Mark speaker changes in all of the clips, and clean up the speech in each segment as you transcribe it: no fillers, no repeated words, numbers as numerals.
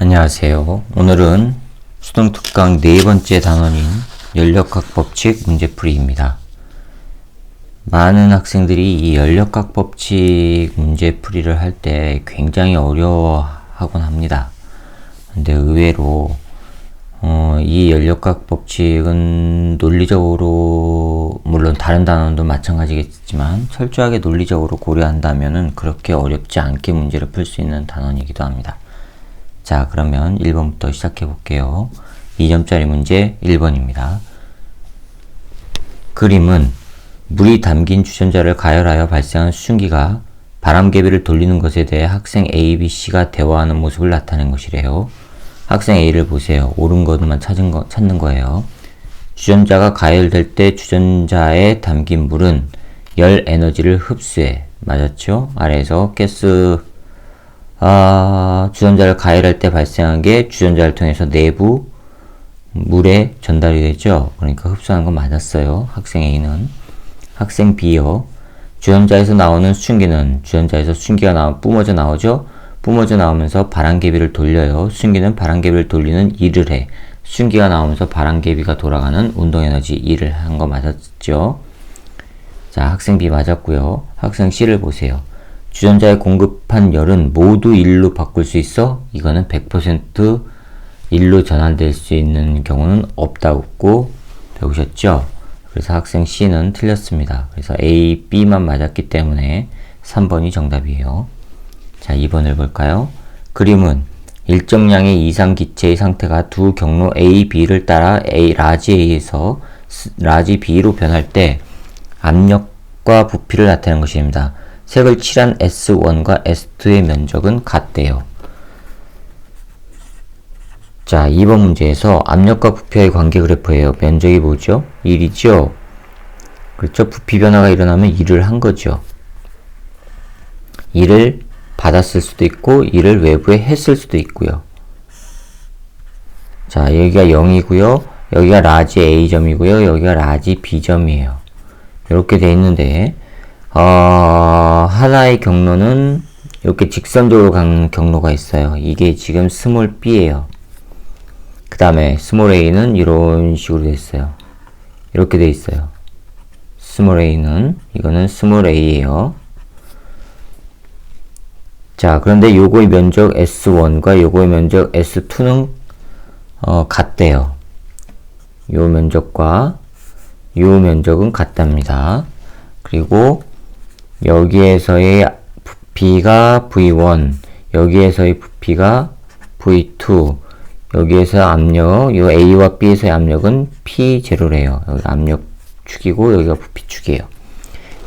Speaker 1: 안녕하세요. 오늘은 수동특강 네 번째 단원인 연력학 법칙 문제풀이입니다. 많은 학생들이 이 연력학 법칙 문제풀이를 할 때 굉장히 어려워하곤 합니다. 근데 의외로 이 연력학 법칙은 논리적으로, 물론 다른 단원도 마찬가지겠지만 철저하게 논리적으로 고려한다면은 그렇게 어렵지 않게 문제를 풀 수 있는 단원이기도 합니다. 자, 그러면 1번부터 시작해 볼게요. 2점짜리 문제 1번입니다. 그림은 물이 담긴 주전자를 가열하여 발생한 수증기가 바람개비를 돌리는 것에 대해 학생 A, B, C가 대화하는 모습을 나타낸 것이래요. 학생 A를 보세요. 옳은 것만 찾는 거예요. 주전자가 가열될 때 주전자에 담긴 물은 열 에너지를 흡수해. 맞았죠? 아래에서 주전자를 가열할 때 발생한 게 주전자를 통해서 내부 물에 전달이 되죠. 그러니까 흡수하는 건 맞았어요. 학생 A는. 학생 B요. 주전자에서 나오는 수증기는 주전자에서 수증기가 뿜어져 나오죠. 뿜어져 나오면서 바람개비를 돌려요. 수증기는 바람개비를 돌리는 일을 해. 수증기가 나오면서 바람개비가 돌아가는 운동에너지 일을 한 거 맞았죠. 자, 학생 B 맞았고요. 학생 C를 보세요. 주전자에 공급한 열은 모두 1로 바꿀 수 있어? 이거는 100% 1로 전환될 수 있는 경우는 없다고 배우셨죠? 그래서 학생 C는 틀렸습니다. 그래서 A, B만 맞았기 때문에 3번이 정답이에요. 자, 2번을 볼까요? 그림은 일정량의 이상 기체의 상태가 두 경로 A, B를 따라 라지 A에서 라지 B로 변할 때 압력과 부피를 나타내는 것입니다. 색을 칠한 S1과 S2의 면적은 같대요. 자, 2번 문제에서 압력과 부피와의 관계 그래프예요. 면적이 뭐죠? 1이죠? 그렇죠? 부피 변화가 일어나면 1을 한 거죠. 1을 받았을 수도 있고 1을 외부에 했을 수도 있고요. 자, 여기가 0이고요. 여기가 라지 A점이고요. 여기가 라지 B점이에요. 이렇게 돼 있는데 하나의 경로는 이렇게 직선적으로 가는 경로가 있어요. 이게 지금 스몰 b예요. 그 다음에 스몰 a는 이런 식으로 돼 있어요. 이렇게 돼 있어요. 스몰 a는, 이거는 스몰 a예요. 자, 그런데 요거의 면적 S1과 요거의 면적 S2는 같대요. 요 면적과 요 면적은 같답니다. 그리고 여기에서의 부피가 V1, 여기에서의 부피가 V2, 여기에서 압력, 요 A와 B에서의 압력은 P0래요. 여기 압력 축이고 여기가 부피 축이에요.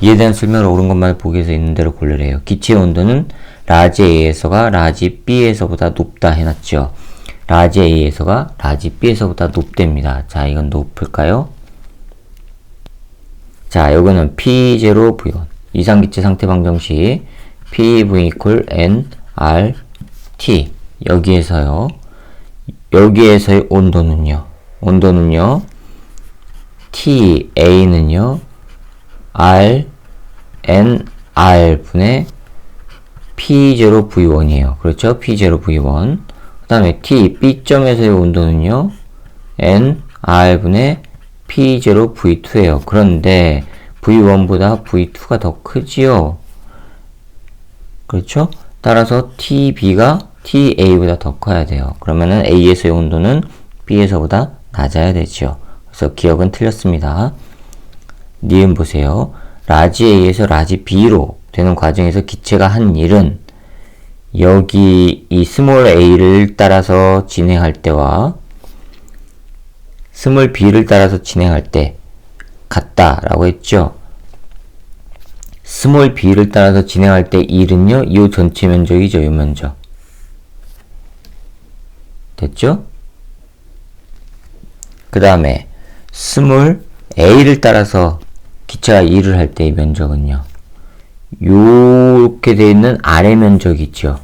Speaker 1: 이에 대한 설명을 옳은 것만 보기 위해서 있는 대로 고르래요. 기체의 온도는 라지 A에서가 라지 B에서보다 높다 해놨죠. 라지 A에서가 라지 B에서보다 높답니다. 자, 이건 높을까요? 자, 요거는 P0, V1. 이상기체 상태 방정식 PV equal N, R, T. 여기에서요. 여기에서의 온도는요. T, A는요. R, N, R 분의 P0, V1이에요. 그렇죠? P0, V1. 그 다음에 T, B점에서의 온도는요. N, R 분의 P0, V2예요. 그런데 V1보다 V2가 더 크지요? 그렇죠? 따라서 TB가 TA보다 더 커야 돼요. 그러면은 A에서의 온도는 B에서보다 낮아야 되죠. 그래서 기억은 틀렸습니다. 니은 보세요. 라지 A에서 라지 B로 되는 과정에서 기체가 한 일은 여기 이 스몰 a를 따라서 진행할 때와 스몰 b를 따라서 진행할 때 같다라고 했죠. 스몰 b를 따라서 진행할 때 일은요, 이 전체 면적이죠, 이 면적. 됐죠? 그 다음에 스몰 a를 따라서 기체가 일을 할 때 이 면적은요, 요렇게 돼 있는 아래 면적이 있죠.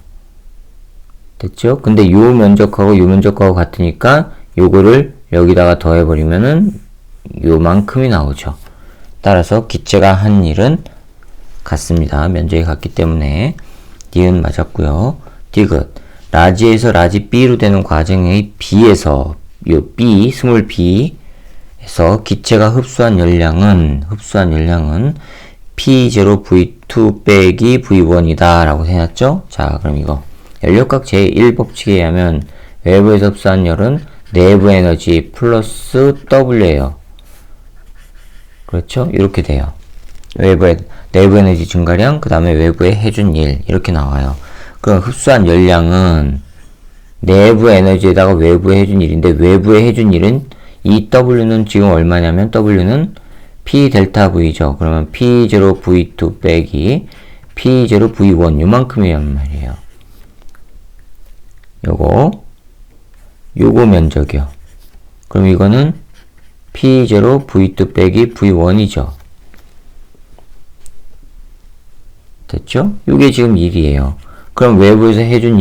Speaker 1: 됐죠? 근데 요 면적하고 요 면적하고 같으니까 요거를 여기다가 더해버리면은 요만큼이 나오죠. 따라서 기체가 한 일은 같습니다. 면적이 같기 때문에 니은 맞았고요. 디귿 라지에서 라지 B로 되는 과정의 B에서 요 B, 스몰 B에서 기체가 흡수한 열량은 P0V2 빼기 V1이다 라고 해놨죠? 자, 그럼 이거 연력학 제1법칙에 의하면 외부에서 흡수한 열은 내부 에너지 플러스 W예요. 그렇죠? 이렇게 돼요. 내부 에너지 증가량, 그 다음에 외부에 해준 일 이렇게 나와요. 그럼 흡수한 열량은 내부 에너지에다가 외부에 해준 일인데 외부에 해준 일은 이 W는 지금 얼마냐면 W는 P 델타 V죠. 그러면 P0 V2 빼기 P0 V1 요만큼이란 말이에요. 요거 면적이요. 그럼 이거는 P0 V2 빼기 V1이죠. 됐죠? 요게 지금 일이에요. 그럼 외부에서 해준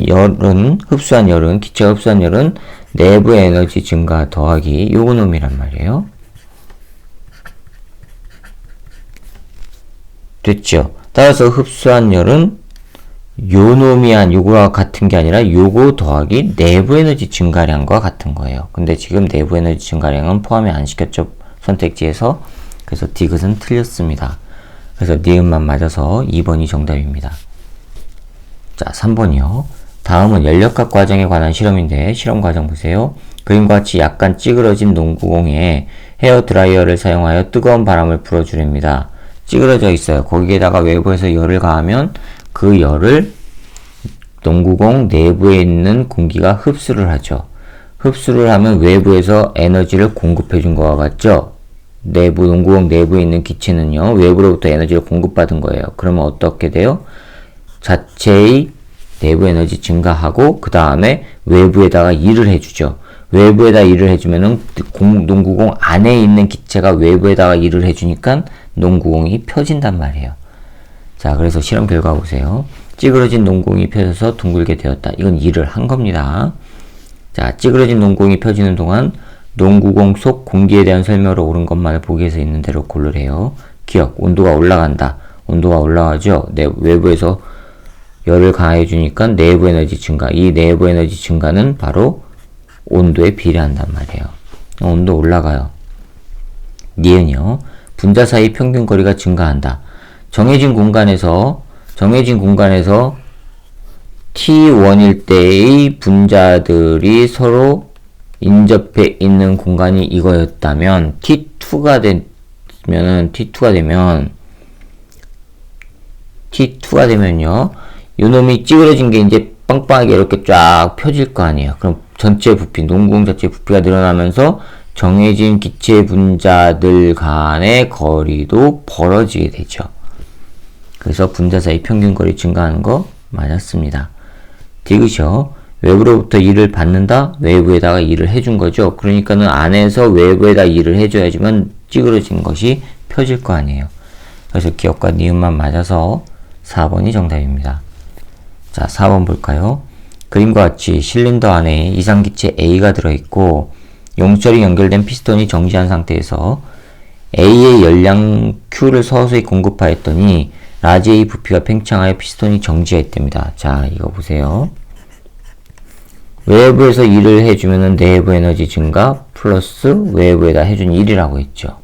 Speaker 1: 열은, 흡수한 열은, 기체가 흡수한 열은 내부 에너지 증가 더하기 요거 놈이란 말이에요. 됐죠? 따라서 흡수한 열은 요 놈이 요거와 같은 게 아니라 요거 더하기 내부 에너지 증가량과 같은 거예요. 근데 지금 내부 에너지 증가량은 포함이 안 시켰죠. 선택지에서. 그래서 디귿은 틀렸습니다. 그래서 니은만 맞아서 2번이 정답입니다. 자, 3번이요. 다음은 연력학 과정에 관한 실험인데 실험 과정 보세요. 그림과 같이 약간 찌그러진 농구공에 헤어드라이어를 사용하여 뜨거운 바람을 불어주렵니다. 찌그러져 있어요. 거기에다가 외부에서 열을 가하면 그 열을 농구공 내부에 있는 공기가 흡수를 하죠. 흡수를 하면 외부에서 에너지를 공급해 준 거와 같죠? 농구공 내부에 있는 기체는요, 외부로부터 에너지를 공급받은 거예요. 그러면 어떻게 돼요? 자체의 내부 에너지 증가하고, 그 다음에 외부에다가 일을 해주죠. 외부에다 일을 해주면은, 농구공 안에 있는 기체가 외부에다가 일을 해주니까 농구공이 펴진단 말이에요. 자, 그래서 실험 결과 보세요. 찌그러진 농구공이 펴져서 둥글게 되었다. 이건 일을 한 겁니다. 자, 찌그러진 농구공이 펴지는 동안 농구공 속 공기에 대한 설명으로 옳은 것만을 보기에서 있는 대로 고르래요. 기억, 온도가 올라간다. 온도가 올라가죠. 외부에서 열을 가해 주니까 내부 에너지 증가. 이 내부 에너지 증가는 바로 온도에 비례한단 말이에요. 온도 올라가요. 니은요. 분자 사이 평균 거리가 증가한다. 정해진 공간에서 T1일 때의 분자들이 서로 인접해 있는 공간이 이거였다면 T2가 되면요. 요놈이 찌그러진 게 이제 빵빵하게 이렇게 쫙 펴질 거 아니에요. 그럼 전체 부피, 농구공 자체 부피가 늘어나면서 정해진 기체 분자들 간의 거리도 벌어지게 되죠. 그래서 분자 사이 평균 거리 증가하는 거 맞았습니다. 디귿이요. 외부로부터 일을 받는다? 외부에다가 일을 해준 거죠. 그러니까는 안에서 외부에다 일을 해줘야지만 찌그러진 것이 펴질 거 아니에요. 그래서 기억과 니은만 맞아서 4번이 정답입니다. 자, 4번 볼까요? 그림과 같이 실린더 안에 이상기체 A가 들어있고 용철이 연결된 피스톤이 정지한 상태에서 A의 열량 Q를 서서히 공급하였더니 라지 A 부피가 팽창하여 피스톤이 정지했답니다. 자, 이거 보세요. 외부에서 일을 해주면은 내부 에너지 증가 플러스 외부에다 해준 일이라고 했죠.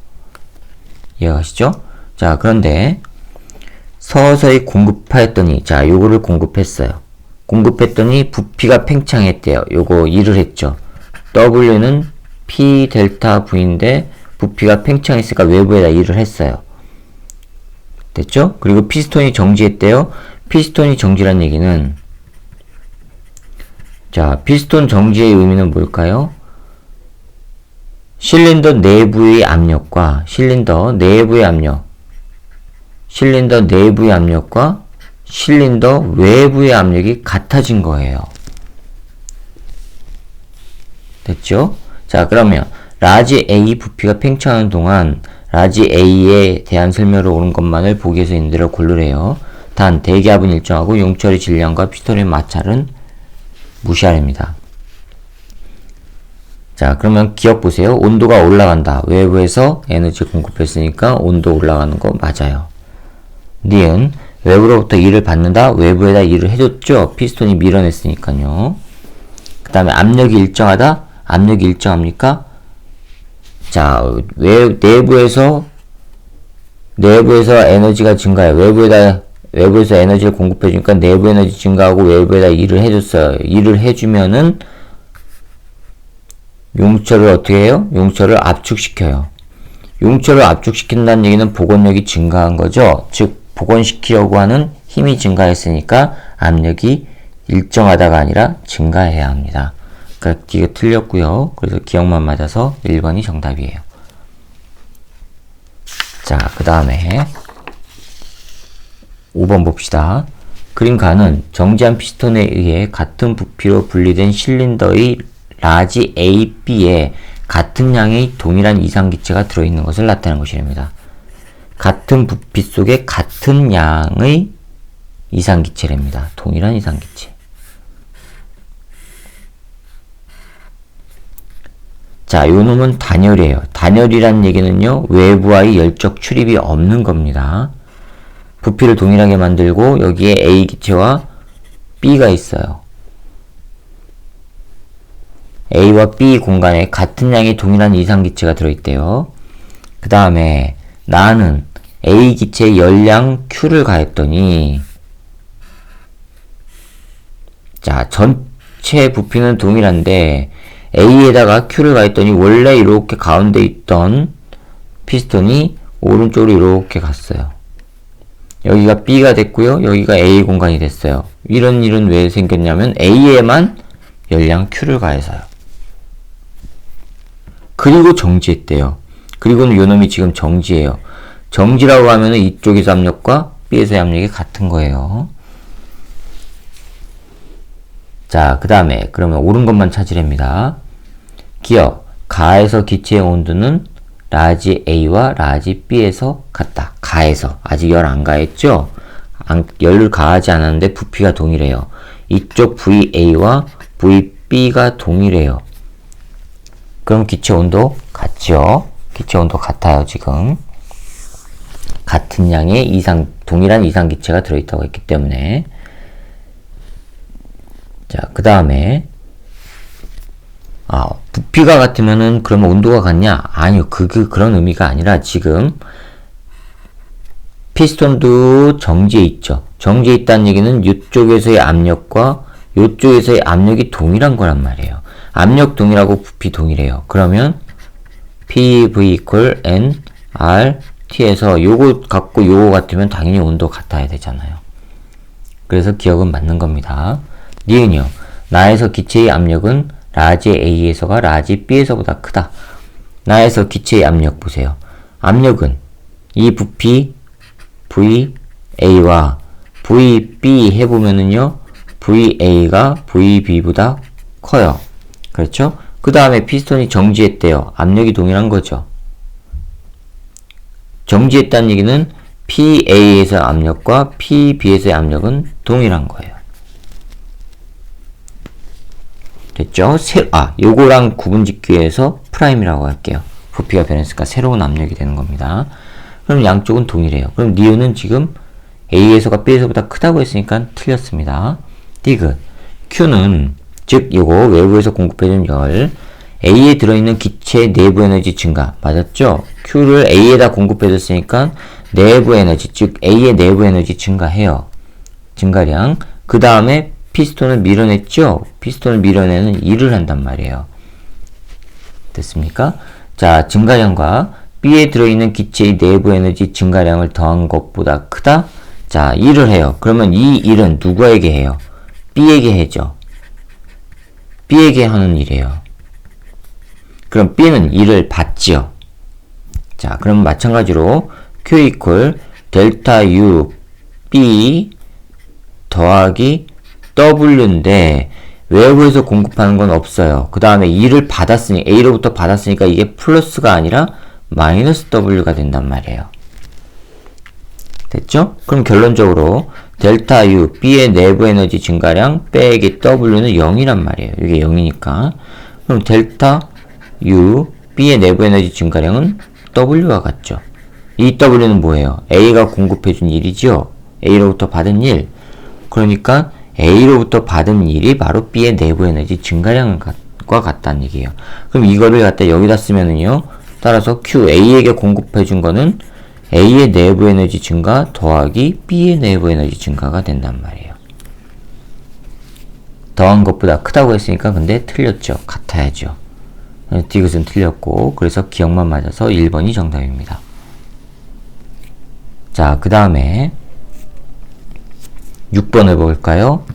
Speaker 1: 이해가시죠? 자, 그런데 서서히 공급하였더니, 자, 요거를 공급했어요. 공급했더니 부피가 팽창했대요. 요거 일을 했죠. W는 P 델타 V인데 부피가 팽창했으니까 외부에다 일을 했어요. 됐죠? 그리고 피스톤이 정지했대요. 피스톤이 정지란 얘기는, 자, 피스톤 정지의 의미는 뭘까요? 실린더 내부의 압력과 실린더 내부의 압력과 실린더 외부의 압력이 같아진 거예요. 됐죠? 자, 그러면 라지 A 부피가 팽창하는 동안 라지 A에 대한 설명을 옳은 것만을 보기에서 있는 대로 고르래요. 단, 대기압은 일정하고 용처리 질량과 피스톤의 마찰은 무시하랍니다. 자, 그러면 기억 보세요. 온도가 올라간다. 외부에서 에너지 공급했으니까 온도 올라가는 거 맞아요. 니은 외부로부터 E를 받는다. 외부에다 E를 해줬죠. 피스톤이 밀어냈으니까요. 그 다음에 압력이 일정하다. 압력이 일정합니까? 자, 내부에서 에너지가 증가해요. 외부에서 에너지를 공급해주니까 내부 에너지 증가하고 외부에다 일을 해줬어요. 일을 해주면은 용철을 어떻게 해요? 용철을 압축시켜요. 용철을 압축시킨다는 얘기는 복원력이 증가한 거죠. 즉 복원시키려고 하는 힘이 증가했으니까 압력이 일정하다가 아니라 증가해야 합니다. 그러니까 이게 틀렸고요. 그래서 기억만 맞아서 1번이 정답이에요. 자, 그 다음에 5번 봅시다. 그림가는 정지한 피스톤에 의해 같은 부피로 분리된 실린더의 라지 A, B에 같은 양의 동일한 이상기체가 들어있는 것을 나타내는 것입니다. 같은 부피 속에 같은 양의 이상기체랍니다. 동일한 이상기체. 자, 요 놈은 단열이에요. 단열이란 얘기는요, 외부와의 열적 출입이 없는 겁니다. 부피를 동일하게 만들고 여기에 A 기체와 B가 있어요. A와 B 공간에 같은 양의 동일한 이상기체가 들어있대요. 그 다음에 나는 A 기체의 열량 Q를 가했더니 자, 전체 부피는 동일한데 A에다가 Q를 가했더니 원래 이렇게 가운데 있던 피스톤이 오른쪽으로 이렇게 갔어요. 여기가 B가 됐고요. 여기가 A 공간이 됐어요. 이런 일은 왜 생겼냐면 A에만 열량 Q를 가해서요. 그리고 정지했대요. 그리고는 요놈이 지금 정지해요. 정지라고 하면은 이쪽에서 압력과 B에서의 압력이 같은 거예요. 자, 그 다음에 그러면 옳은 것만 찾으랍니다. 기억, 가에서 기체의 온도는 라지 A와 라지 B에서 같다. 가에서. 아직 열 안 가했죠? 열을 가하지 않았는데 부피가 동일해요. 이쪽 VA와 VB가 동일해요. 그럼 기체 온도 같죠? 기체 온도 같아요, 지금. 같은 양의 동일한 이상기체가 들어있다고 했기 때문에. 자, 그 다음에, 부피가 같으면은 그러면 온도가 같냐? 아니요, 그런 의미가 아니라 지금 피스톤도 정지해 있죠. 정지해 있다는 얘기는 이쪽에서의 압력과 이쪽에서의 압력이 동일한 거란 말이에요. 압력 동일하고 부피 동일해요. 그러면 PV equal N, R, T에서 요거 같고 요거 같으면 당연히 온도 같아야 되잖아요. 그래서 기억은 맞는 겁니다. 니은요. 나에서 기체의 압력은 라지 A에서가 라지 B에서보다 크다. 나에서 기체의 압력 보세요. 압력은 이 부피 VA와 VB 해보면은요. VA가 VB보다 커요. 그렇죠? 그 다음에 피스톤이 정지했대요. 압력이 동일한 거죠. 정지했다는 얘기는 PA에서의 압력과 PB에서의 압력은 동일한 거예요. 됐죠? 요거랑 구분짓기 위해서 프라임이라고 할게요. 부피가 변했으니까 새로운 압력이 되는 겁니다. 그럼 양쪽은 동일해요. 그럼 니은은 지금 A에서가 B에서보다 크다고 했으니까 틀렸습니다. 디귿. Q는 즉 요거 외부에서 공급해준 열 A에 들어있는 기체 내부 에너지 증가 맞았죠? Q를 A에다 공급해줬으니까 내부 에너지 즉 A의 내부 에너지 증가해요. 증가량. 그 다음에 피스톤을 밀어냈죠? 피스톤을 밀어내는 일을 한단 말이에요. 됐습니까? 자, 증가량과 B에 들어있는 기체의 내부 에너지 증가량을 더한 것보다 크다? 자, 일을 해요. 그러면 이 일은 누구에게 해요? B에게 해죠. B에게 하는 일이에요. 그럼 B는 일을 받지요. 자, 그럼 마찬가지로 Q equal 델타 U B 더하기 W인데 외부에서 공급하는 건 없어요. 그 다음에 E를 받았으니 A로부터 받았으니까 이게 플러스가 아니라 마이너스 W가 된단 말이에요. 됐죠? 그럼 결론적으로 델타 U, B의 내부 에너지 증가량 빼기 W는 0이란 말이에요. 이게 0이니까. 그럼 델타 U, B의 내부 에너지 증가량은 W와 같죠. 이 W는 뭐예요? A가 공급해준 일이죠? A로부터 받은 일. 그러니까 A로부터 받은 일이 바로 B의 내부 에너지 증가량과 같다는 얘기예요. 그럼 이거를 갖다 여기다 쓰면은요. 따라서 Q, A에게 공급해준 거는 A의 내부 에너지 증가 더하기 B의 내부 에너지 증가가 된단 말이에요. 더한 것보다 크다고 했으니까 근데 틀렸죠. 같아야죠. 디귿은 틀렸고 그래서 기억만 맞아서 1번이 정답입니다. 자, 그 다음에 6번을 볼까요?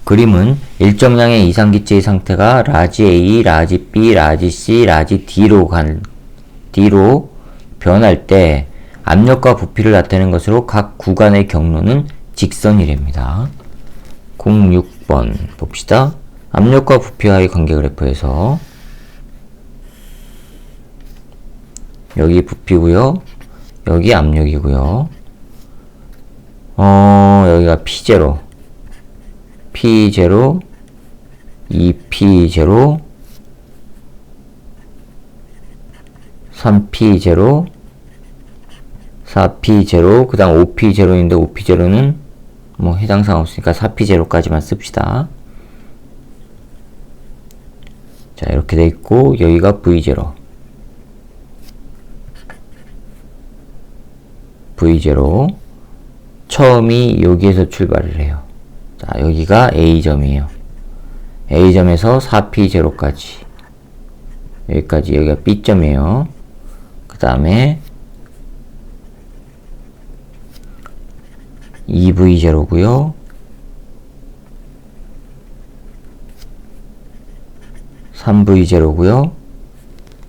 Speaker 1: 그림은 일정량의 이상기체의 상태가 라지 A, 라지 B, 라지 C, 라지 D로 변할 때 압력과 부피를 나타내는 것으로 각 구간의 경로는 직선이랍니다. 06번 봅시다. 압력과 부피와의 관계 그래프에서 여기 부피고요. 여기 압력이고요. 여기가 P0, P0, 2P0, 3P0, 4P0, 그 다음 5P0인데 5P0는 뭐 해당사항 없으니까 4P0까지만 씁시다. 자, 이렇게 돼 있고 여기가 V0, V0. 처음이 여기에서 출발을 해요. 자, 여기가 A점이에요. A점에서 4P0까지 여기까지, 여기가 B점이에요. 그 다음에 2V0고요 3V0고요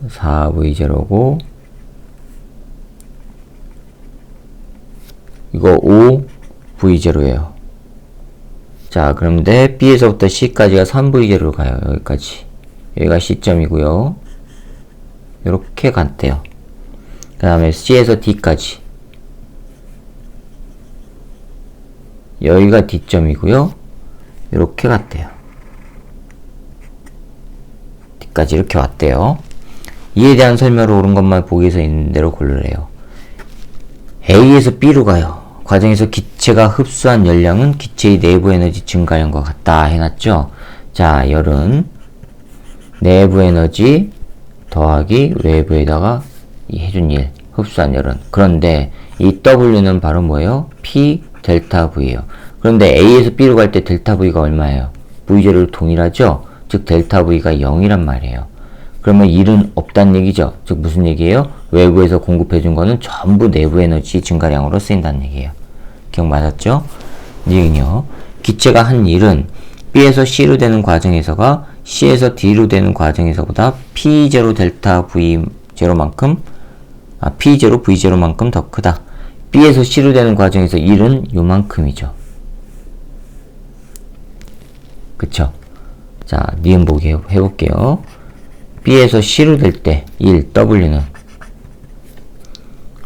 Speaker 1: 4V0고 이거 5V0예요. 자, 그런데 B에서부터 C까지가 3V0로 가요. 여기까지. 여기가 C점이고요. 이렇게 갔대요. 그 다음에 C에서 D까지. 여기가 D점이고요. 이렇게 갔대요. D까지 이렇게 왔대요. 이에 대한 설명을 옳은 것만 보기에서 있는 대로 고르래요. A에서 B로 가요. 과정에서 기체가 흡수한 열량은 기체의 내부 에너지 증가량과 같다 해놨죠. 자, 열은 내부 에너지 더하기 외부에다가 이 해준 일, 흡수한 열은. 그런데 이 W는 바로 뭐예요? P 델타 V예요. 그런데 A에서 B로 갈 때 델타 V가 얼마예요? V0를 동일하죠? 즉 델타 V가 0이란 말이에요. 그러면 일은 없다는 얘기죠. 즉 무슨 얘기예요? 외부에서 공급해준 거는 전부 내부 에너지 증가량으로 쓰인다는 얘기예요. 기억 맞았죠? 니은요. 기체가 한 일은 B에서 C로 되는 과정에서가 C에서 D로 되는 과정에서보다 P0 델타 V0만큼 P0 V0만큼 더 크다. B에서 C로 되는 과정에서 일은 요만큼이죠. 그쵸? 자, 니은 보기 해볼게요. B에서 C로 될 때 1, W는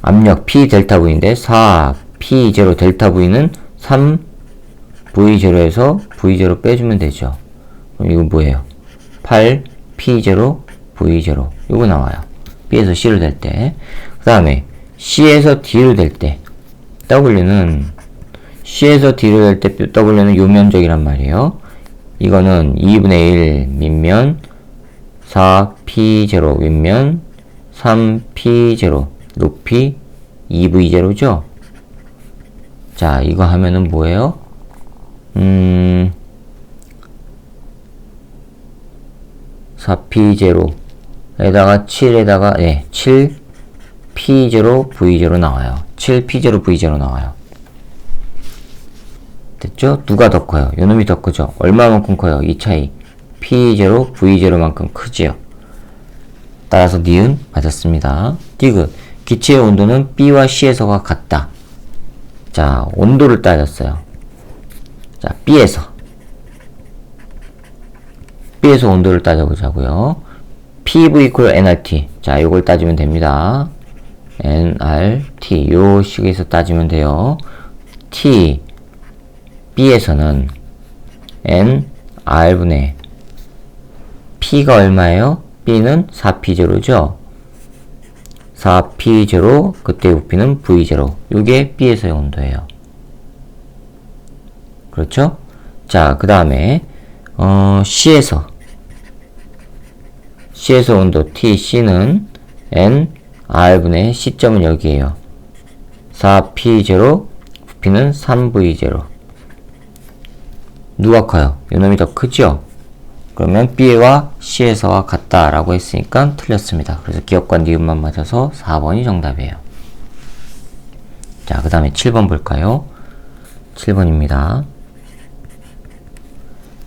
Speaker 1: 압력 P 델타 V인데 4 P0 델타 V는 3 V0에서 V0 빼주면 되죠. 그럼 이건 뭐예요? 8 P0 V0 이거 나와요. B에서 C로 될 때. 그 다음에 C에서 D로 될 때 W는 C에서 D로 될 때 W는 요 면적이란 말이에요. 이거는 2분의 1 밑면 4P0 윗면 3P0 높이 2V0죠? 자, 이거 하면은 뭐예요? 4P0에다가 7에다가, 네, 7P0V0 나와요. 7P0V0 나와요. 됐죠? 누가 더 커요? 요놈이 더 크죠? 얼마만큼 커요? 이 차이. P0, V0만큼 크지요. 따라서 니은 맞았습니다. 디귿. 기체의 온도는 B와 C에서가 같다. 자, 온도를 따졌어요. 자, B에서 온도를 따져보자고요. PV equal nRT. 자, 요걸 따지면 됩니다. nRT. 요 식에서 따지면 돼요. T, B에서는 nR분의 P가 얼마예요? B는 4P0죠? 4P0 그때 부피는 V0. 요게 B에서의 온도예요. 그렇죠? 자, 그 다음에 C에서 온도 TC는 N R분의 C점은 여기에요. 4P0 부피는 3V0. 누가 커요? 요놈이 더 크죠? 그러면 B와 C에서와 같다라고 했으니까 틀렸습니다. 그래서 기억과 니은만 맞아서 4번이 정답이에요. 자, 그 다음에 7번 볼까요? 7번입니다.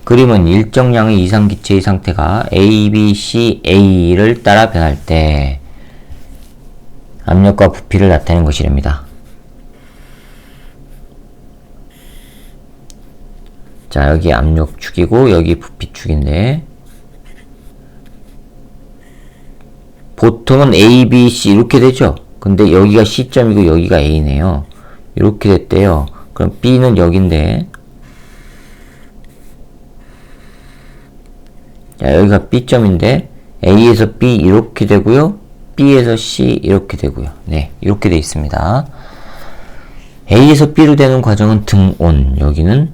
Speaker 1: 그림은 일정량의 이상기체의 상태가 A, B, C, A를 따라 변할 때 압력과 부피를 나타내는 것이랍니다. 자, 여기 압력축이고 여기 부피축인데 보통은 A, B, C 이렇게 되죠. 근데 여기가 C점이고 여기가 A네요. 이렇게 됐대요. 그럼 B는 여기인데 자, 여기가 B점인데 A에서 B 이렇게 되고요. B에서 C 이렇게 되고요. 네, 이렇게 돼 있습니다. A에서 B로 되는 과정은 등온, 여기는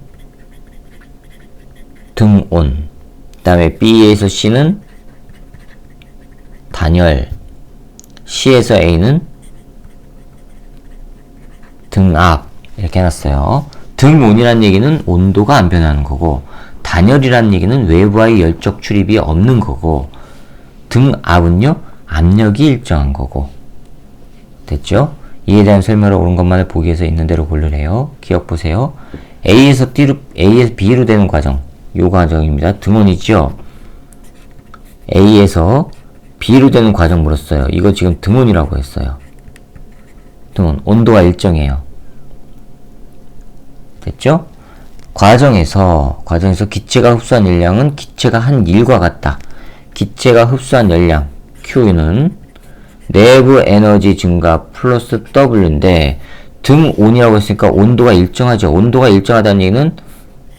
Speaker 1: 등온. 그 다음에 B에서 C는 단열, C에서 A는 등압. 이렇게 해놨어요. 등온이란 얘기는 온도가 안 변하는 거고, 단열이란 얘기는 외부와의 열적 출입이 없는 거고, 등압은요, 압력이 일정한 거고. 됐죠? 이에 대한 설명을 옳은 것만을 보기 위해서 있는 대로 고르래요. 기억 보세요. A에서 B로 되는 과정. 요 과정입니다. 등온이죠? A에서 B로 되는 과정 물었어요. 이거 지금 등온이라고 했어요. 등온. 온도가 일정해요. 됐죠? 과정에서 기체가 흡수한 열량은 기체가 한 일과 같다. 기체가 흡수한 열량 Q는 내부 에너지 증가 플러스 W인데 등온이라고 했으니까 온도가 일정하죠. 온도가 일정하다는 얘기는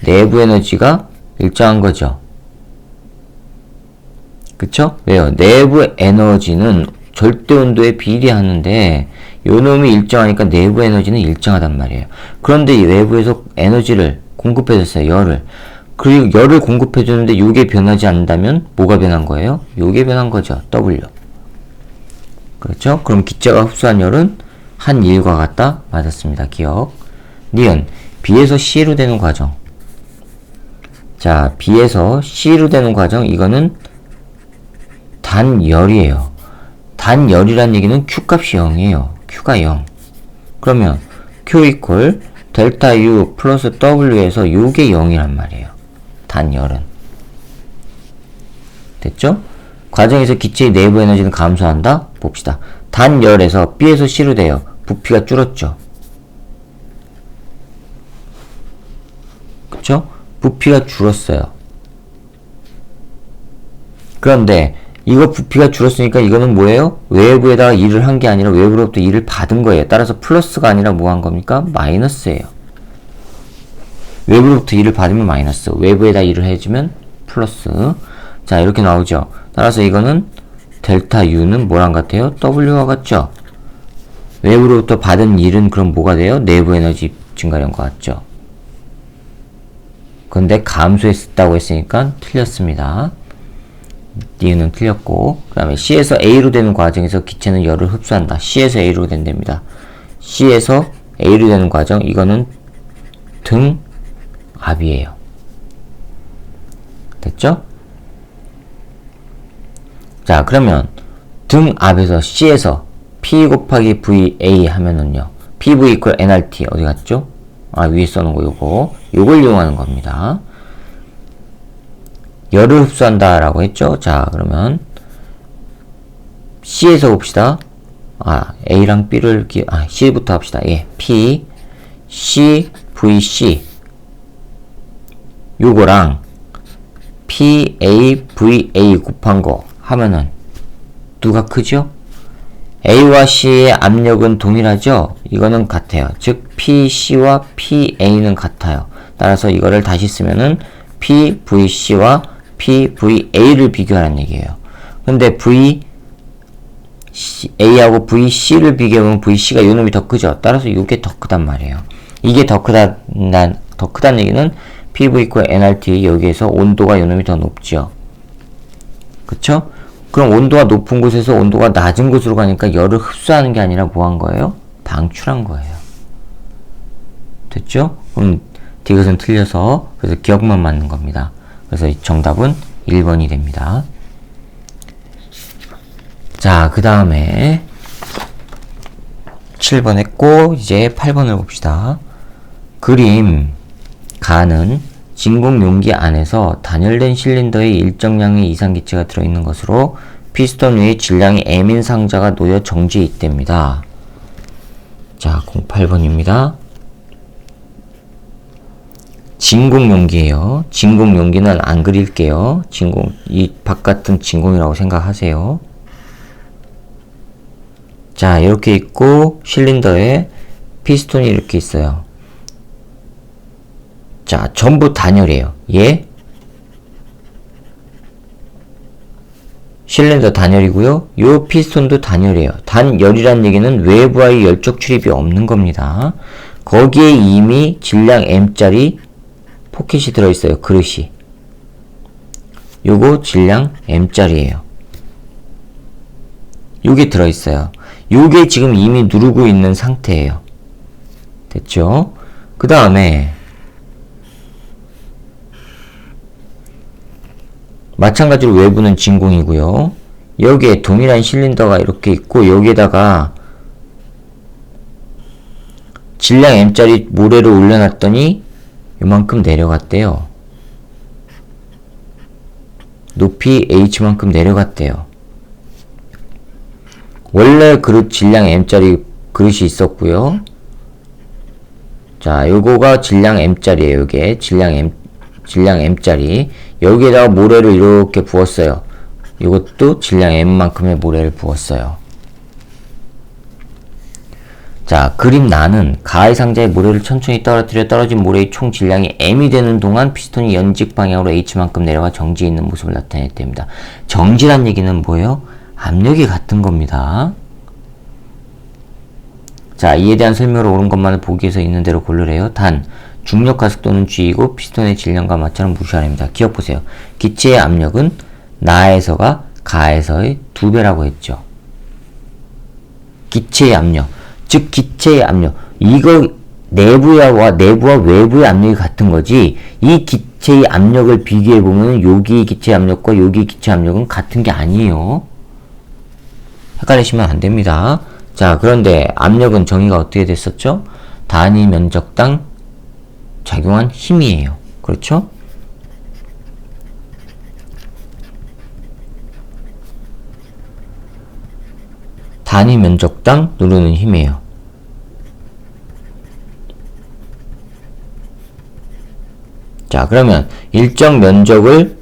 Speaker 1: 내부 에너지가 일정한 거죠. 그쵸? 왜요? 내부 에너지는 절대 온도에 비례하는데 요놈이 일정하니까 내부 에너지는 일정하단 말이에요. 그런데 이 외부에서 에너지를 공급해줬어요. 열을. 그리고 열을 공급해주는데 요게 변하지 않는다면 뭐가 변한 거예요? 요게 변한 거죠. W. 그렇죠? 그럼 기체가 흡수한 열은 한 일과 같다? 맞았습니다. 기억. 니은. B에서 C로 되는 과정. 자, B에서 C로 되는 과정. 이거는 단열이에요. 단열이란 얘기는 Q값이 0이에요. Q가 0. 그러면 Q 이퀄 델타 U 플러스 W에서 요게 0이란 말이에요. 단열은. 됐죠? 과정에서 기체의 내부 에너지는 감소한다? 봅시다. 단열에서 B에서 C로 돼요. 부피가 줄었죠? 그쵸? 부피가 줄었어요. 그런데 이거 부피가 줄었으니까 이거는 뭐예요? 외부에다가 일을 한 게 아니라 외부로부터 일을 받은 거예요. 따라서 플러스가 아니라 뭐 한 겁니까? 마이너스예요. 외부로부터 일을 받으면 마이너스, 외부에다 일을 해주면 플러스. 자, 이렇게 나오죠. 따라서 이거는 델타 U는 뭐랑 같아요? W와 같죠? 외부로부터 받은 일은 그럼 뭐가 돼요? 내부 에너지 증가량과 같죠? 근데 감소했다고 했으니까 틀렸습니다. D는 틀렸고, 그 다음에 C에서 A로 되는 과정에서 기체는 열을 흡수한다. C에서 A로 된답니다. C에서 A로 되는 과정, 이거는 등압이에요. 됐죠? 자, 그러면 등압에서 C에서 P 곱하기 VA 하면은요, PV 이퀄 nRT 어디 갔죠? 아, 위에 써놓은 거 요걸 이용하는 겁니다. 열을 흡수한다 라고 했죠? 자, 그러면 C에서 봅시다. 아, A랑 B를 C부터 합시다. 예, P, C, VC 요거랑 PA, VA 곱한 거 하면은 누가 크죠? A와 C의 압력은 동일하죠? 이거는 같아요. 즉 PC와 PA는 같아요. 따라서 이거를 다시 쓰면은 PVC와 PVA를 비교하라는 얘기예요. 근데 VC는 A하고 VC를 비교해보면 VC가 요 놈이 더 크죠. 따라서 요게 더 크단 말이에요. 이게 더 크다는 얘기는 PV 이퀄 nRT 여기에서 온도가 요 놈이 더 높죠. 그쵸? 그럼 온도가 높은 곳에서 온도가 낮은 곳으로 가니까 열을 흡수하는 게 아니라 뭐 한 거예요? 방출한 거예요. 됐죠? 그럼 디귿은 틀려서 그래서 기억만 맞는 겁니다. 그래서 정답은 1번이 됩니다. 자, 그 다음에 7번 했고 이제 8번을 봅시다. 그림 가는 진공 용기 안에서 단열된 실린더에 일정량의 이산기체가 들어있는 것으로 피스톤 위에 질량이 M인 상자가 놓여 정지해 있답니다. 자, 08번입니다. 진공 용기예요. 진공 용기는 안 그릴게요. 진공, 이 바깥은 진공이라고 생각하세요. 자, 이렇게 있고 실린더에 피스톤이 이렇게 있어요. 자, 전부 단열이에요. 예? 실린더 단열이고요. 요 피스톤도 단열이에요. 단열이란 얘기는 외부와의 열적 출입이 없는 겁니다. 거기에 이미 질량 M짜리 포켓이 들어있어요. 그릇이. 요거 질량 M짜리예요. 요게 들어있어요. 요게 지금 이미 누르고 있는 상태예요. 됐죠? 그 다음에 마찬가지로 외부는 진공이고요. 여기에 동일한 실린더가 이렇게 있고 여기에다가 질량 M짜리 모래를 올려놨더니 요만큼 내려갔대요. 높이 H만큼 내려갔대요. 원래 그릇 질량 M짜리 그릇이 있었고요. 자, 요거가 질량 M짜리예요. 요게 질량 M짜리. 여기에다가 모래를 이렇게 부었어요. 이것도 질량 M만큼의 모래를 부었어요. 자, 그림 나는 가해 상자에 모래를 천천히 떨어뜨려 떨어진 모래의 총 질량이 M이 되는 동안 피스톤이 연직 방향으로 H만큼 내려가 정지해 있는 모습을 나타냈답니다. 정지란 얘기는 뭐예요? 압력이 같은 겁니다. 자, 이에 대한 설명을 옳은 것만을 보기에서 있는 대로 고르래요. 단, 중력 가속도는 G이고 피스톤의 질량과 마찰은 무시하랍니다. 기억보세요. 기체의 압력은 나에서가 가에서의 2배라고 했죠. 기체의 압력. 즉, 기체의 압력. 이거 내부와 외부의 압력이 같은 거지, 이 기체의 압력을 비교해보면 여기 기체 압력과 여기 기체 압력은 같은 게 아니에요. 헷갈리시면 안 됩니다. 자, 그런데 압력은 정의가 어떻게 됐었죠? 단위 면적당 작용한 힘이에요. 그렇죠? 단위 면적당 누르는 힘이에요. 자, 그러면 일정 면적을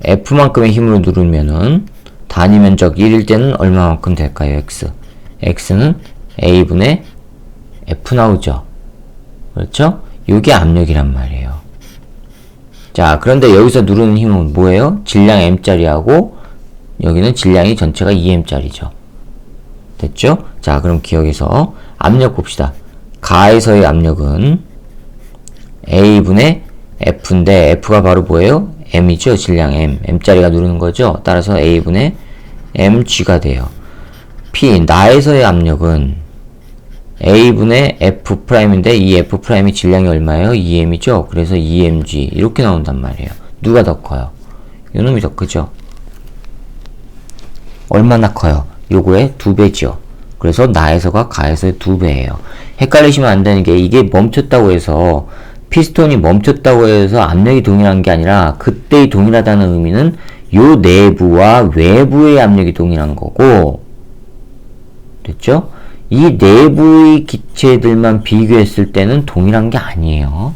Speaker 1: F만큼의 힘으로 누르면은 단위 면적 1일 때는 얼마만큼 될까요? X. X는 A분의 F 나오죠. 그렇죠? 요게 압력이란 말이에요. 자, 그런데 여기서 누르는 힘은 뭐예요? 질량 M짜리하고 여기는 질량이 전체가 2M짜리죠. 됐죠? 자, 그럼 기억해서 압력 봅시다. 가에서의 압력은 A분의 F인데 F가 바로 뭐예요? M이죠. 질량 M. M짜리가 누르는 거죠. 따라서 A분의 mg가 돼요. P, 나에서의 압력은 A분의 F'인데 이 F'이 질량이 얼마예요? 2m이죠? 그래서 2mg 이렇게 나온단 말이에요. 누가 더 커요? 요놈이 더 크죠? 얼마나 커요? 요거의 2배죠. 그래서 나에서가 가에서의 2배예요. 헷갈리시면 안 되는 게 이게 멈췄다고 해서 피스톤이 멈췄다고 해서 압력이 동일한 게 아니라 그때의 동일하다는 의미는 요 내부와 외부의 압력이 동일한 거고, 됐죠? 이 내부의 기체들만 비교했을 때는 동일한 게 아니에요.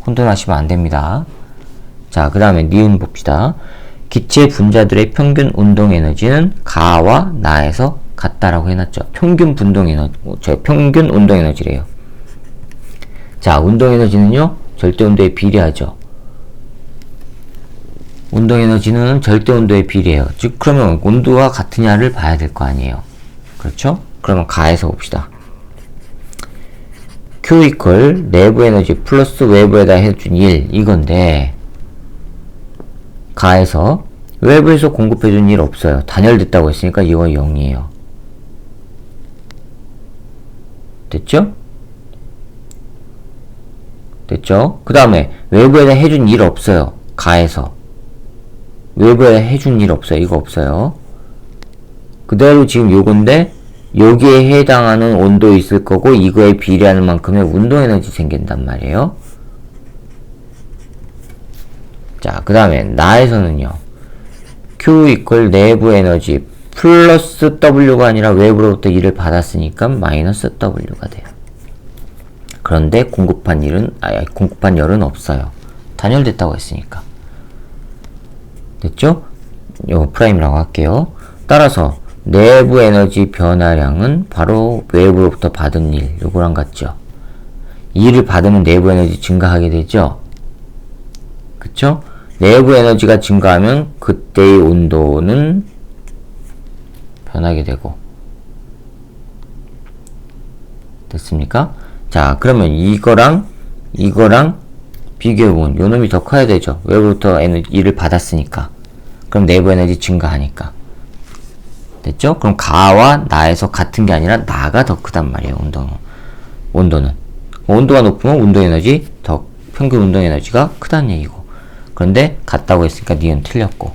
Speaker 1: 혼돈하시면 안 됩니다. 자, 그 다음에 니은 봅시다. 기체 분자들의 평균 운동 에너지는 가와 나에서 같다라고 해놨죠. 평균 운동 에너지래요. 자, 운동 에너지는요, 절대 온도에 비례하죠. 운동 에너지는 절대 온도에 비례해요. 즉, 그러면 온도가 같으냐를 봐야 될 거 아니에요. 그렇죠? 그러면 가에서 봅시다. Q 이퀄 내부 에너지 플러스 외부에다 해준 1 이건데 가에서 외부에서 공급해준 1 없어요. 단열됐다고 했으니까 이거 0이에요. 됐죠? 됐죠? 그 다음에 외부에다 해준 1 없어요. 가에서 외부에다 해준 1 없어요. 이거 없어요. 그대로 지금 요건데 여기에 해당하는 온도 있을 거고 이거에 비례하는 만큼의 운동에너지 생긴단 말이에요. 자, 그 다음에 나에서는요. Q 이퀄 내부 에너지 플러스 W가 아니라 외부로부터 1을 받았으니까 마이너스 W가 돼요. 그런데 공급한 열은 없어요. 단열됐다고 했으니까. 됐죠? 요거 프라임이라고 할게요. 따라서 내부 에너지 변화량은 바로 외부로부터 받은 일, 요거랑 같죠? 2를 받으면 내부 에너지 증가하게 되죠? 그쵸? 내부 에너지가 증가하면 그때의 온도는 변하게 되고. 됐습니까? 자, 그러면 이거랑 비교해보면 요 놈이 더 커야 되죠? 외부로부터 에너지 2를 받았으니까. 그럼 내부 에너지 증가하니까. 됐죠? 그럼 가와 나에서 같은 게 아니라 나가 더 크단 말이에요. 온도는. 온도가 높으면 운동에너지 평균 운동에너지가 크다는 얘기고. 그런데 같다고 했으니까 니은 틀렸고.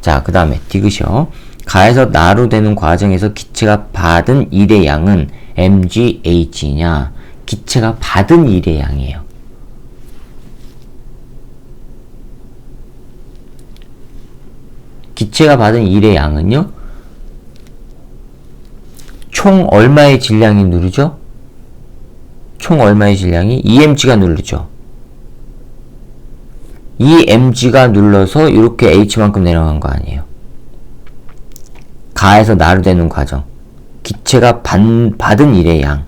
Speaker 1: 자, 그 다음에 디귿이요. 가에서 나로 되는 과정에서 기체가 받은 일의 양은 mgH냐? 기체가 받은 일의 양이에요. 기체가 받은 일의 양은요? 총 얼마의 질량이 누르죠? 총 얼마의 질량이? 2mg가 누르죠. 이 mg가 눌러서 이렇게 h만큼 내려간 거 아니에요. 가에서 나로 되는 과정. 기체가 받은 일의 양.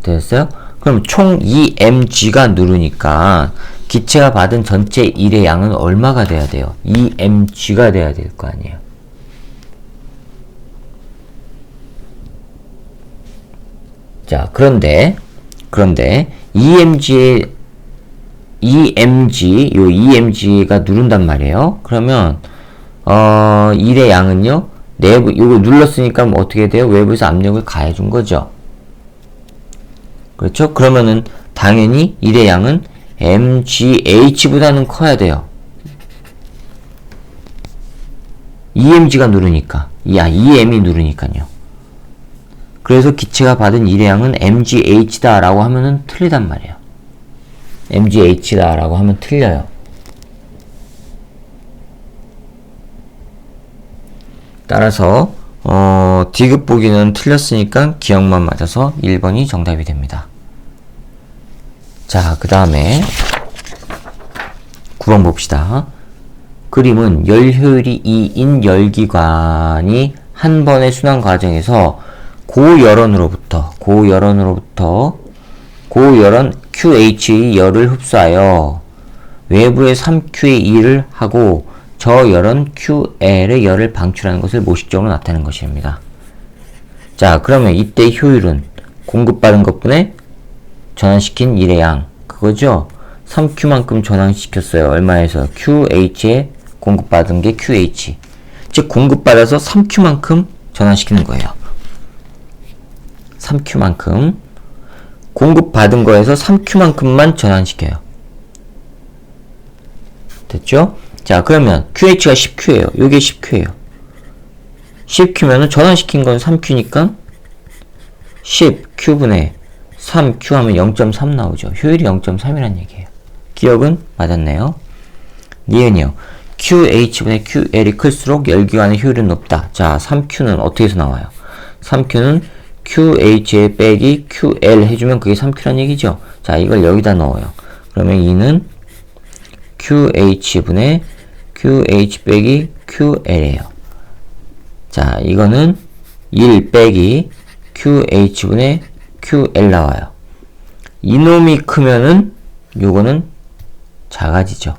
Speaker 1: 됐어요? 그럼 총 2mg가 누르니까 기체가 받은 전체 일의 양은 얼마가 돼야 돼요? 2mg가 돼야 될 거 아니에요. 자, 그런데 EMG가 누른단 말이에요. 그러면 일의 양은요. 내부 이거 눌렀으니까 뭐 어떻게 돼요? 외부에서 압력을 가해준 거죠. 그렇죠? 그러면은 당연히 일의 양은 mgh보다는 커야 돼요. EMG가 누르니까. EM이 누르니까요. 그래서 기체가 받은 일의 양은 mgh다 라고 하면은 틀리단 말이에요. mgh다 라고 하면 틀려요. 따라서 디귿 보기는 틀렸으니까 기억만 맞아서 1번이 정답이 됩니다. 자, 그 다음에 9번 봅시다. 그림은 열 효율이 2인 열기관이 한 번의 순환 과정에서 고열원으로부터 고열원 QH의 열을 흡수하여 외부에 3Q의 2를 하고 저열원 QL의 열을 방출하는 것을 모식적으로 나타내는 것입니다. 자, 그러면 이때 효율은 공급받은 것분에 전환시킨 일의 양, 그거죠? 3Q만큼 전환시켰어요. 얼마에서? QH에 공급받은 게 QH. 즉, 공급받아서 3Q만큼 전환시키는 거예요. 3Q만큼. 공급받은 거에서 3Q만큼만 전환시켜요. 됐죠? 자, 그러면 QH가 10Q예요. 요게 10Q예요. 10Q면은 전환시킨 건 3Q니까 10Q분의 3Q 하면 0.3 나오죠. 효율이 0.3이란 얘기예요. 기억은 맞았네요. 니은이요. QH분의 QL이 클수록 열기관의 효율은 높다. 자, 3Q는 어떻게 해서 나와요? 3Q는 QH에 빼기 QL 해주면 그게 3Q란 얘기죠. 자, 이걸 여기다 넣어요. 그러면 2는 QH분의 QH 빼기 QL이에요. 자, 이거는 1 빼기 QH분의 QL 나와요. 이놈이 크면은 요거는 작아지죠.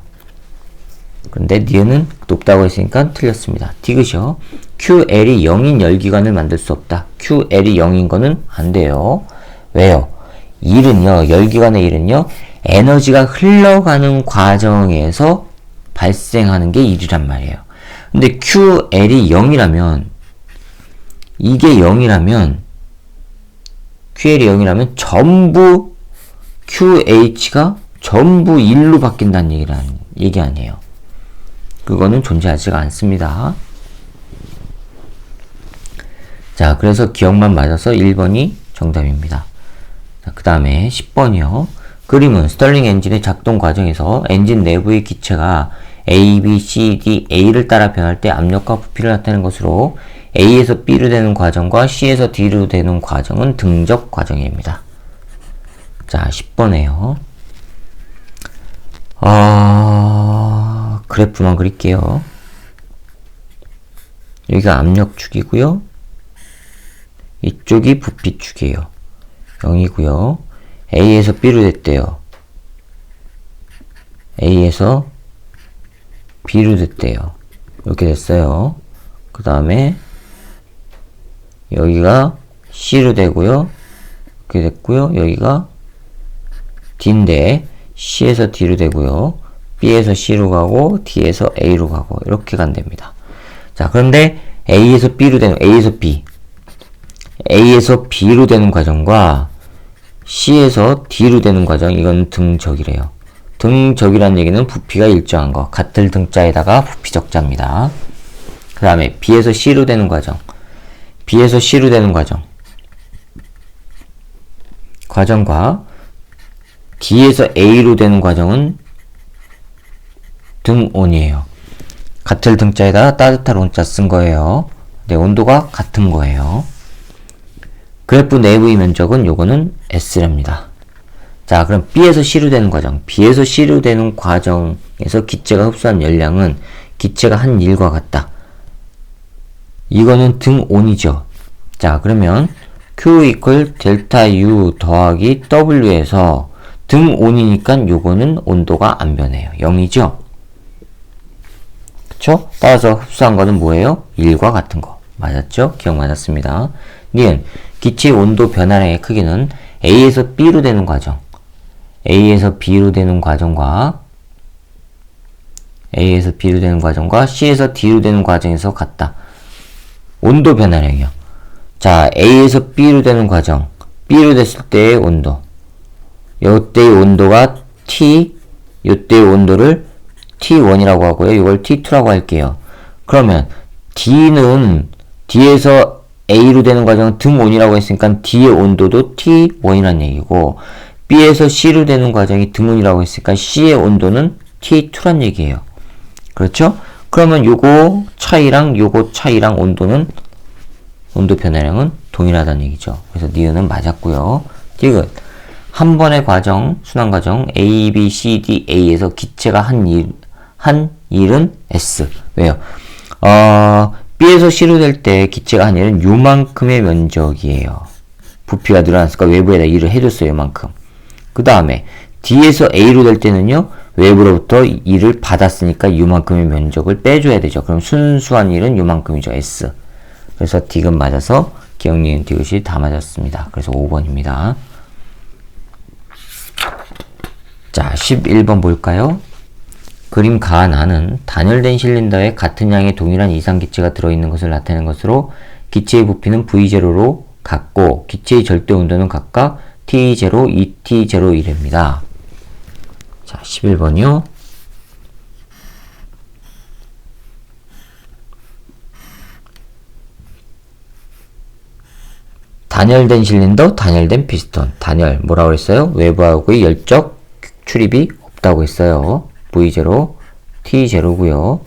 Speaker 1: 근데 니은은 높다고 했으니까 틀렸습니다. 디귿이요. QL이 0인 열기관을 만들 수 없다. QL이 0인 거는 안 돼요. 왜요? 일은요, 열기관의 일은요, 에너지가 흘러가는 과정에서 발생하는 게 일이란 말이에요. 근데 QL이 0이라면, 이게 0이라면, QL이 0이라면 전부 QH가 전부 1로 바뀐다는 얘기 아니에요. 그거는 존재하지가 않습니다. 자, 그래서 기억만 맞아서 1번이 정답입니다. 그 다음에 10번이요. 그림은 스털링 엔진의 작동 과정에서 엔진 내부의 기체가 A, B, C, D, A를 따라 변할 때 압력과 부피를 나타내는 것으로 A에서 B로 되는 과정과 C에서 D로 되는 과정은 등적 과정입니다. 자, 10번에요. 그래프만 그릴게요. 여기가 압력축이고요. 이쪽이 부피축이에요. 0이고요. A에서 B로 됐대요. A에서 B로 됐대요. 이렇게 됐어요. 그 다음에 여기가 C로 되고요. 이렇게 됐고요. 여기가 D인데 C에서 D로 되고요. B에서 C로 가고 D에서 A로 가고 이렇게 간답니다. 자, 그런데 A에서 B로 되는 A에서 B로 되는 과정과 C에서 D로 되는 과정, 이건 등적이래요. 등적이라는 얘기는 부피가 일정한 거, 같을 등자에다가 부피 적자입니다. 그 다음에 B에서 C로 되는 과정, B에서 C로 되는 과정과 D에서 A로 되는 과정은 등온이에요. 같을 등자에다가 따뜻한 온자 쓴 거예요. 네, 온도가 같은 거예요. 그래프 내부의 면적은 요거는 S랍니다. 자, 그럼 B에서 C로 되는 과정, B에서 C로 되는 과정에서 기체가 흡수한 열량은 기체가 한 일과 같다. 이거는 등온이죠. 자, 그러면 Q 이퀄 델타 U 더하기 W에서 등온이니까 요거는 온도가 안 변해요. 0이죠? 그쵸? 따라서 흡수한 거는 뭐예요? 1과 같은 거. 맞았죠? 기억 맞았습니다. 니은 기체의 온도 변화량의 크기는 A에서 B로 되는 과정, A에서 B로 되는 과정과 C에서 D로 되는 과정에서 같다. 온도 변화량이요. 자, A에서 B로 되는 과정, B로 됐을 때의 온도, 요때의 온도가 T, 요때의 온도를 T1이라고 하고요. 이걸 T2라고 할게요. 그러면 D는 D에서 A로 되는 과정은 등온이라고 했으니까 D의 온도도 T1이라는 얘기고, B에서 C로 되는 과정이 등온이라고 했으니까 C의 온도는 T2란 얘기예요. 그렇죠? 그러면 요거 차이랑 온도 변화량은 동일하다는 얘기죠. 그래서 니은은 맞았고요. 디귿. 한 번의 과정, 순환 과정 A, B, C, D, A에서 기체가 한 일은 S. 왜요? B에서 C로 될 때 기체가 한 일은 요만큼의 면적이에요. 부피가 늘어났으니까 외부에다 일을 해줬어요. 요만큼. 그 다음에 D에서 A로 될 때는요, 외부로부터 일을 받았으니까 요만큼의 면적을 빼줘야 되죠. 그럼 순수한 일은 요만큼이죠. S. 그래서 디귿 맞아서 기억, 니은, 디귿이 다 맞았습니다. 그래서 5번입니다. 자, 11번 볼까요? 그림 가나는 단열된 실린더에 같은 양의 동일한 이상기체가 들어있는 것을 나타내는 것으로 기체의 부피는 V0로 같고 기체의 절대 온도는 각각 T0, 2T0, 1입니다. 자, 11번이요. 단열된 실린더, 단열된 피스톤. 단열, 뭐라고 그랬어요? 외부하고의 열적 출입이 없다고 했어요. V0, T0고요.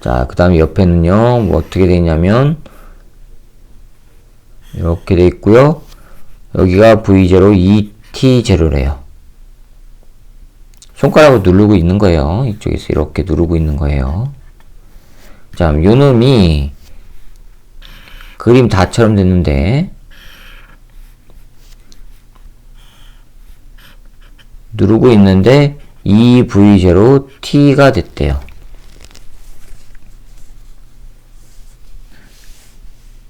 Speaker 1: 자, 그 다음에 옆에는요, 뭐 어떻게 되어 있냐면 이렇게 되어 있고요. 여기가 V0, 2T0래요. 손가락으로 누르고 있는 거예요. 이쪽에서 이렇게 누르고 있는 거예요. 자, 요 놈이 그림 다처럼 됐는데 누르고 있는데 2V0T가 됐대요.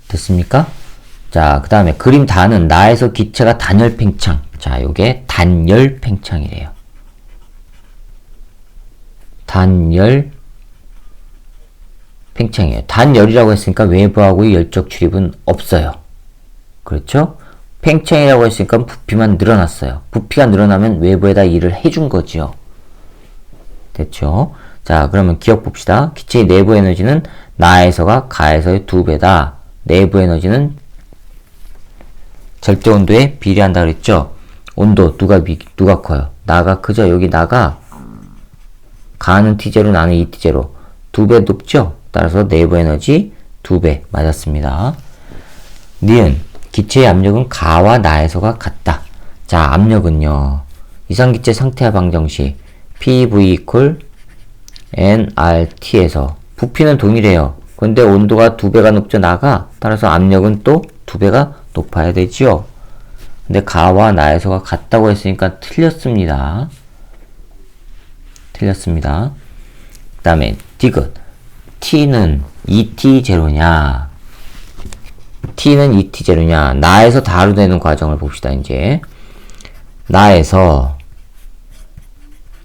Speaker 1: 됐습니까? 자, 그 다음에 그림 다는 나에서 기체가 단열 팽창. 자, 요게 단열 팽창이래요. 단열 팽창이에요. 단열이라고 했으니까 외부하고의 열적 출입은 없어요. 그렇죠? 팽창이라고 했으니까 부피만 늘어났어요. 부피가 늘어나면 외부에다 일을 해준 거지요. 됐죠? 자, 그러면 기억 봅시다. 기체의 내부 에너지는 나에서가 가에서의 2배다. 내부 에너지는 절대 온도에 비례한다 그랬죠? 온도 누가 커요? 나가 크죠? 여기 나가 가는 T제로 나는 ET제로 2배 높죠? 따라서 내부 에너지 2배 맞았습니다. 니은 기체의 압력은 가와 나에서가 같다. 자, 압력은요. 이상기체 상태화 방정식 PV equal nRT에서 부피는 동일해요. 근데 온도가 2배가 높죠, 나가. 따라서 압력은 또 2배가 높아야 되지요. 근데 가와 나에서가 같다고 했으니까 틀렸습니다. 틀렸습니다. 그 다음에 디귿 T는 ET0냐 T는 ET0냐 나에서 다로 되는 과정을 봅시다. 이제 나에서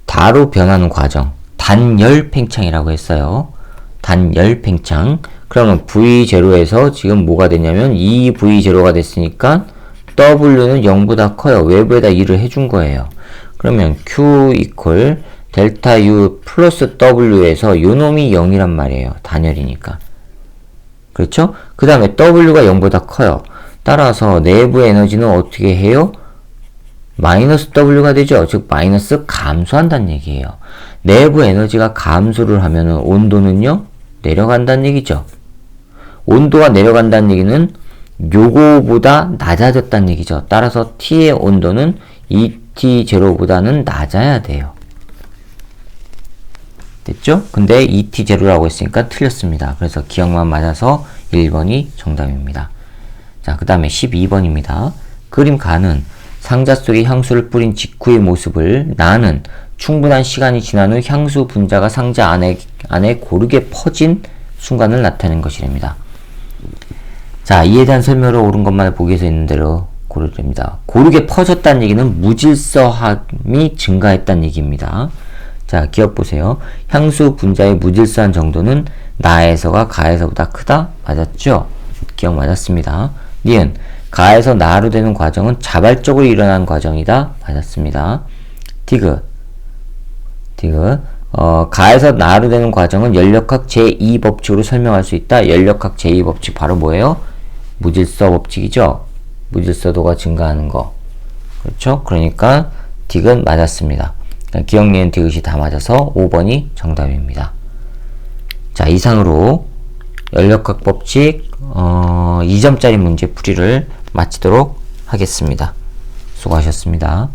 Speaker 1: 다로 변하는 과정 단열 팽창이라고 했어요. 단열 팽창. 그러면 V0에서 지금 뭐가 되냐면 2V0가 됐으니까 W는 0보다 커요. 외부에다 일을 해준 거예요. 그러면 Q equal 델타 U 플러스 W에서 요놈이 0이란 말이에요. 단열이니까. 그렇죠? 그 다음에 W가 0보다 커요. 따라서 내부 에너지는 어떻게 해요? 마이너스 W가 되죠. 즉 마이너스 감소한다는 얘기예요. 내부 에너지가 감소를 하면은 온도는요 내려간다는 얘기죠. 온도가 내려간다는 얘기는 요거보다 낮아졌다는 얘기죠. 따라서 T의 온도는 ET0보다는 낮아야 돼요. 됐죠? 근데 ET0라고 했으니까 틀렸습니다. 그래서 기억만 맞아서 1번이 정답입니다. 자, 그 다음에 12번입니다. 그림 가는 상자 속에 향수를 뿌린 직후의 모습을 나는 충분한 시간이 지난 후 향수 분자가 상자 안에 고르게 퍼진 순간을 나타내는 것이랍니다. 자, 이에 대한 설명을 옳은 것만 보기 위해서 있는 대로 고르면 됩니다. 고르게 퍼졌다는 얘기는 무질서함이 증가했다는 얘기입니다. 자, 기억 보세요. 향수 분자의 무질서한 정도는 나에서가 가에서보다 크다? 맞았죠? 기억 맞았습니다. 니은 가에서 나로 되는 과정은 자발적으로 일어난 과정이다? 맞았습니다. 디귿 가에서 나로 되는 과정은 연력학 제2법칙으로 설명할 수 있다. 연력학 제2법칙 바로 뭐예요? 무질서 법칙이죠. 무질서도가 증가하는 거. 그렇죠? 그러니까 디귿 맞았습니다. 기억, 니은, 디귿이 다 맞아서 5번이 정답입니다. 자, 이상으로 연력학 법칙 2점짜리 문제 풀이를 마치도록 하겠습니다. 수고하셨습니다.